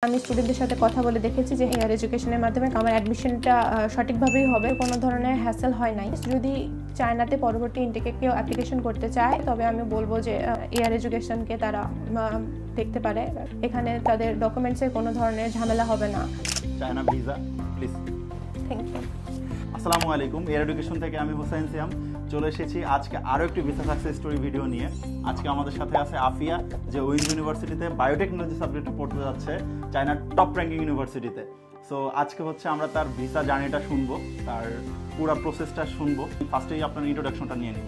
আমি স্টুডেন্টদের সাথে কথা বলে দেখেছি যে হায়ার এডুকেশনের মাধ্যমে আমার অ্যাডমিশনটা সঠিকভাবেই হবে, কোনো ধরনের হ্যাসেল হয় নাই। যদি চায়নাতে পরবর্তী ইনটেকে কেউ অ্যাপ্লিকেশন করতে চায় তবে আমি বলবো যে হায়ার এডুকেশনকে তারা দেখতে পারে। এখানে তাদের ডকুমেন্টসের কোনো ধরনের ঝামেলা হবে না। China visa please. Thank you. আসসালামু আলাইকুম, এয়ার এডুকেশন থেকে আমি হুসাইন সিয়াম চলে এসেছি আজকে আরও একটি ভিসা সাকসেস স্টোরি ভিডিও নিয়ে। আজকে আমাদের সাথে আছে আফিয়া, যে উইন্স ইউনিভার্সিটিতে বায়োটেকনোলজি সাবজেক্টে পড়তে যাচ্ছে, চায়নার টপ র্যাঙ্কিং ইউনিভার্সিটিতে। সো আজকে হচ্ছে আমরা তার ভিসা জার্নিটা শুনবো, তার পুরো প্রসেসটা শুনবো। ফার্স্টেই আপনার ইন্ট্রোডাকশনটা নিয়ে নিব।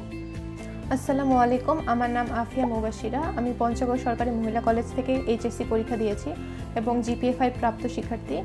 আসসালামু আলাইকুম, আমার নাম আফিয়া মুবাশিরা। আমি পঞ্চগড় সরকারি মহিলা কলেজ থেকে এইচএসসি পরীক্ষা দিয়েছি এবং জিপিএ 5 প্রাপ্ত শিক্ষার্থী।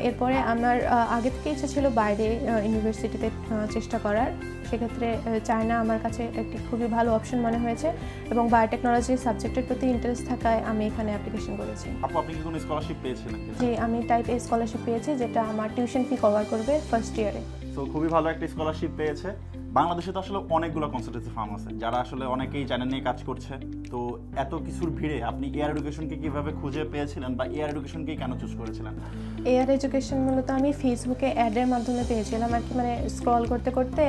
এরপরে আমার আগে থেকে ইচ্ছা ছিল বাইরে ইউনিভার্সিটিতে চেষ্টা করার। সেক্ষেত্রে চায়না আমার কাছে একটি খুবই ভালো অপশন মনে হয়েছে এবং বায়োটেকনোলজি সাবজেক্টের প্রতি ইন্টারেস্ট থাকায় আমি এখানে অ্যাপ্লিকেশন করেছি। আপনি কি কোনো স্কলারশিপ পেয়েছিলেন? জি, আমি টাইপ এ স্কলারশিপ পেয়েছি, যেটা আমার টিউশন ফি কভার করবে ফার্স্ট ইয়ারে। সো খুবই ভালো একটা স্কলারশিপ পেয়েছে। বাংলাদেশে তো আসলে অনেকগুলো কনসালটেন্সি ফার্ম আছে যারা আসলে অনেকেই চায়না নিয়ে কাজ করছে। তো এত কিছুর ভিড়ে আপনি এয়ার এডুকেশনকে কিভাবে খুঁজে পেয়েছিলেন বা এয়ার এডুকেশনকে কেন চুজ করেছিলেন? এয়ার এডুকেশন মূলত আমি ফেসবুকে অ্যাডের মাধ্যমে পেয়েছিলাম আর কি, মানে স্ক্রল করতে করতে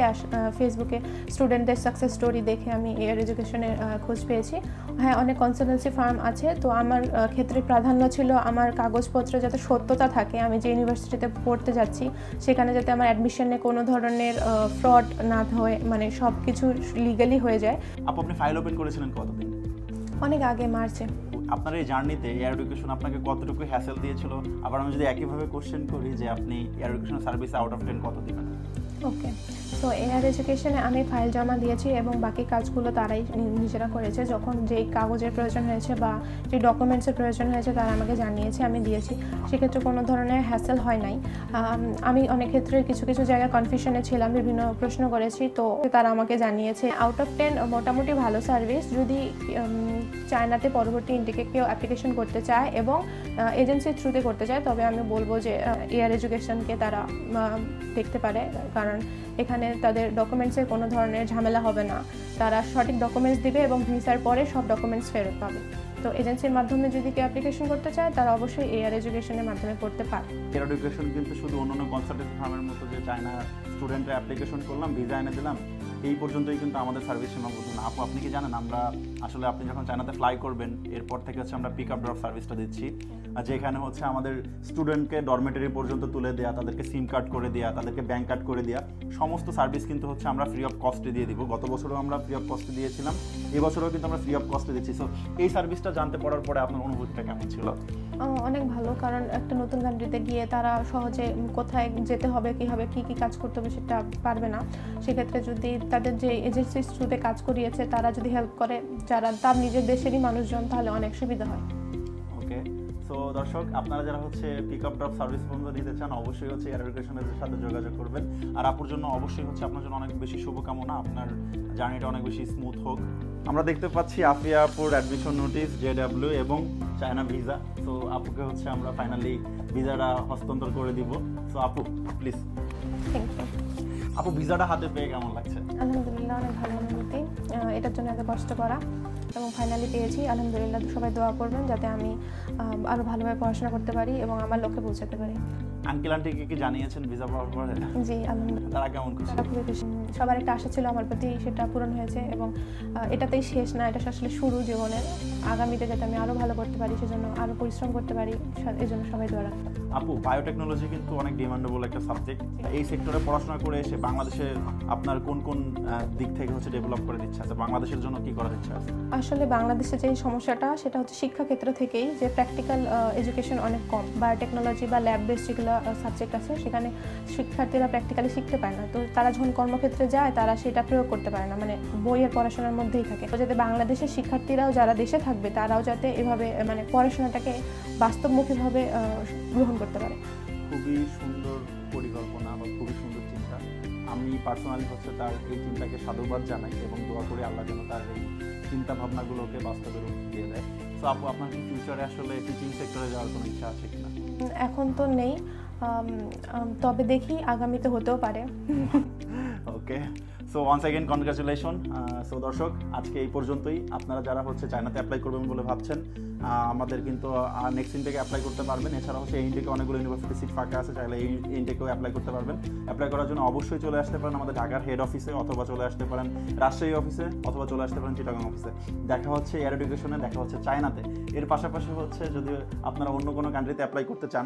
ফেসবুকে স্টুডেন্টদের সাকসেস স্টোরি দেখে আমি এয়ার এডুকেশনের খোঁজ পেয়েছি। হ্যাঁ, অনেক কনসালটেন্সি ফার্ম আছে, তো আমার ক্ষেত্রে প্রাধান্য ছিল আমার কাগজপত্র যাতে সত্যতা থাকে। আমি যে ইউনিভার্সিটিতে পড়তে যাচ্ছি সেখানে যাতে আমার অ্যাডমিশনে কোনো ধরনের ফ্রড না হয়, মানে সব কিছু লিগালি হয়ে যায়। আপনি ফাইল ওপেন করেছিলেন কতদিন? অনেক আগে, মার্চে। আপনার এই জার্নিতে এয়ার এডুকেশন আপনাকে কতটুকু হ্যাসেল দিয়েছিল? আবার আমি যদি একইভাবে কোশ্চেন করি যে আপনি air education service out of 10 কত দিবেন? ওকে, সো এয়ার এডুকেশনে আমি ফাইল জমা দিয়েছি এবং বাকি কাজগুলো তারাই নিজেরা করেছে। যখন যেই কাগজের প্রয়োজন হয়েছে বা যে ডকুমেন্টসের প্রয়োজন হয়েছে তারা আমাকে জানিয়েছে, আমি দিয়েছি। সেক্ষেত্রে কোনো ধরনের হ্যাসেল হয় নাই। আমি অনেক ক্ষেত্রে কিছু কিছু জায়গায় কনফিউশনে ছিলাম, বিভিন্ন প্রশ্ন করেছি, তো তারা আমাকে জানিয়েছে। আউট অফ 10 মোটামুটি ভালো সার্ভিস। যদি চায়নাতে পরবর্তী ইনটেকে কেউ অ্যাপ্লিকেশন করতে চায় এবং এজেন্সির থ্রুতে করতে চায় তবে আমি বলবো যে এয়ার এডুকেশনকে তারা দেখতে পারে, কারণ এখানে তাদের ডকুমেন্টসের কোনো ধরনের ঝামেলা হবে না। তারা সঠিক ডকুমেন্টস দিবে এবং ভিসার পরে সব ডকুমেন্টস ফেরত পাবে। তো এজেন্সির মাধ্যমে যদি কেউ অ্যাপ্লিকেশন করতে চায় তারা অবশ্যই এয়ার এডুকেশনের মাধ্যমে করতে পারে। এয়ার এডুকেশন কিন্তু শুধু অন্যান্য কনসালটেন্সি ফার্মের মতো যে চায়না স্টুডেন্টরা অ্যাপ্লিকেশন করলাম, ভিসা এনে দিলাম, এই পর্যন্তই কিন্তু আমাদের সার্ভিস সীমাবদ্ধ না। আপনি কি জানেন আমরা আসলে আপনি যখন চায়নাতে ফ্লাই করবেন এরপর থেকে হচ্ছে আমরা পিক আপ ড্রপ সার্ভিসটা দিচ্ছি, যেখানে হচ্ছে আমাদের স্টুডেন্টকে ডরমেটরি পর্যন্ত তুলে দেওয়া, তাদেরকে সিম কার্ড করে দেওয়া, তাদেরকে ব্যাংক কার্ড করে দেওয়া, সমস্ত সার্ভিস কিন্তু হচ্ছে আমরা ফ্রি অফ কস্টে দিয়ে দিব। গত বছরও আমরা ফ্রি অফ কস্টে দিয়েছিলাম, এবছরও কিন্তু আমরা ফ্রি অফ কস্টে দিচ্ছি। সো এই সার্ভিসটা জানতে পারার পরে আপনার অনুভূতিটা কেমন ছিল? অনেক ভালো, কারণ একটা নতুন কান্ট্রিতে গিয়ে তারা সহজে কোথায় যেতে হবে, কীভাবে কী কী কাজ করতে হবে সেটা পারবে না। সেক্ষেত্রে যদি তাদের যে এজেন্সির থ্রুতে কাজ করিয়েছে তারা যদি হেল্প করে, যারা তার নিজের দেশেরই মানুষজন, তাহলে অনেক সুবিধা হয়। ওকে, সো দর্শক, আপনারা যারা হচ্ছে পিক আপ ড্রপ সার্ভিস বন্ধ দিতে চান অবশ্যই হচ্ছে এয়ার এডুকেশনের সাথে যোগাযোগ করবেন। আর আপুর জন্য অবশ্যই হচ্ছে আপনার জন্য অনেক বেশি শুভকামনা, আপনার জার্নিটা অনেক বেশি স্মুথ হোক। আমরা দেখতে পাচ্ছি আফিয়া আপুর অ্যাডমিশন নোটিস, জেডব্লিউ এবং চায়না ভিসা। তো আপুকে হচ্ছে আমরা ফাইনালি ভিসাটা হস্তান্তর করে দিব। সো আপু প্লিজ। Thank you. আপু, ভিসাটা হাতে পেয়ে কেমন লাগছে? আলহামদুলিল্লাহ, অনেক ভালো অনুভূতি। এটার জন্য এত কষ্ট করা এবং ফাইনালি পেয়েছি, আলহামদুলিল্লাহ। সবাই দোয়া করবেন যাতে আমি আরও ভালোভাবে পড়াশোনা করতে পারি এবং আমার লক্ষ্যে পৌঁছাতে পারি। আঙ্কেল আন্টিকে কি জানিয়েছেন ভিসা পাওয়ার পরে? জি, আলহামদুলিল্লাহ। তারা কেমন খুশি? তারা খুবই খুশি। সবার একটা আশা ছিল আমার প্রতি, সেটা পূরণ হয়েছে এবং এটাতেই শেষ না, এটা আসলে শুরু জীবনের। আগামীতে যাতে আমি আরও ভালো করতে পারি, সেজন্য আরও পরিশ্রম করতে পারি, এই জন্য সবাই দোয়া রাখবেন। আপু, বায়োটেকনোলজি কিন্তু অনেক ডিমান্ডেবল একটা সাবজেক্ট। এই সেক্টরে পড়াশোনা করে এসে বাংলাদেশের আপনার কোন কোন দিক থেকে হচ্ছে ডেভেলপ করে দিচ্ছে আছে, বাংলাদেশের জন্য কি করার ইচ্ছা আছে? আসলে বাংলাদেশে যে সমস্যাটা সেটা হচ্ছে শিক্ষাক্ষেত্র থেকেই, যে প্র্যাকটিক্যাল এডুকেশন অনেক কম। বায়োটেকনোলজি বা ল্যাব বেসড যেগুলো সাবজেক্ট আছে সেখানে শিক্ষার্থীরা প্র্যাকটিক্যালি শিখতে পারে না। তো তারা যখন কর্মক্ষেত্রে যায় তারা সেটা প্রয়োগ করতে পারে না, মানে বইয়ের পড়াশোনার মধ্যেই থাকে। তো যাতে বাংলাদেশের শিক্ষার্থীরাও যারা দেশে থাকবে তারাও যাতে এভাবে মানে পড়াশোনাটাকে বাস্তবমুখীভাবে গ্রহণ করতে পারে। খুবই সুন্দর পরিকল্পনা বা খুবই সুন্দর চিন্তা। আমি পার্সোনালি হচ্ছে তার এই চিন্তাকে সাধুবাদ জানাই এবং দোয়া করি আল্লাহ যেন তার এই চিন্তা ভাবনাগুলোকে বাস্তবে রূপ দিয়ে দেয়। সো আপু, আপনার কি ফিউচারে আসলে টিচিং সেক্টরে যাওয়ার কোনো ইচ্ছা আছে কিনা? এখন তো নেই, তবে দেখি আগামীতে হতেও পারে। Okay, so once again congratulation. So দর্শক, আজকে এই পর্যন্তই। আপনারা যারা হচ্ছে চায়নাতে অ্যাপ্লাই করবেন বলে ভাবছেন আমাদের কিন্তু নেক্সট ইনটেকে অ্যাপ্লাই করতে পারবেন। এছাড়া হচ্ছে এই ইনটেকে অনেকগুলো ইউনিভার্সিটি সিট ফাঁকা আছে, চাইলে এই ইনটেকেও অ্যাপ্লাই করতে পারবেন। অ্যাপ্লাই করার জন্য অবশ্যই চলে আসতে পারেন আমাদের ঢাকার হেড অফিসে, অথবা চলে আসতে পারেন রাজশাহী অফিসে, অথবা চলে আসতে পারেন চিটাগাং অফিসে। দেখা হচ্ছে এয়ার এডুকেশনে, দেখা হচ্ছে চায়নাতে। এর পাশাপাশি হচ্ছে যদি আপনারা অন্য কোনো কান্ট্রিতে অ্যাপ্লাই করতে চান,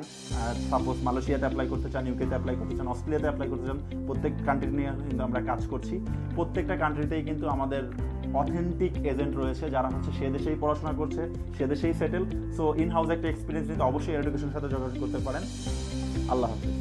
সাপোজ মালয়েশিয়াতে অ্যাপ্লাই করতে চান, ইউকেতে অ্যাপ্লাই করতে চান, অস্ট্রেলিয়াতে অ্যাপ্লাই করতে চান, প্রত্যেক কান্ট্রি নিয়ে কিন্তু আমরা কাজ করছি। প্রত্যেকটা কান্ট্রিতেই কিন্তু আমাদের অথেন্টিক এজেন্ট রয়েছে যারা হচ্ছে সে দেশেই পড়াশোনা করছে, সে দেশেই সেটেল। সো ইন হাউস একটা এক্সপিরিয়েন্স নিতে অবশ্যই এডুকেশনের সাথে যোগাযোগ করতে পারেন। আল্লাহ হাফিজ।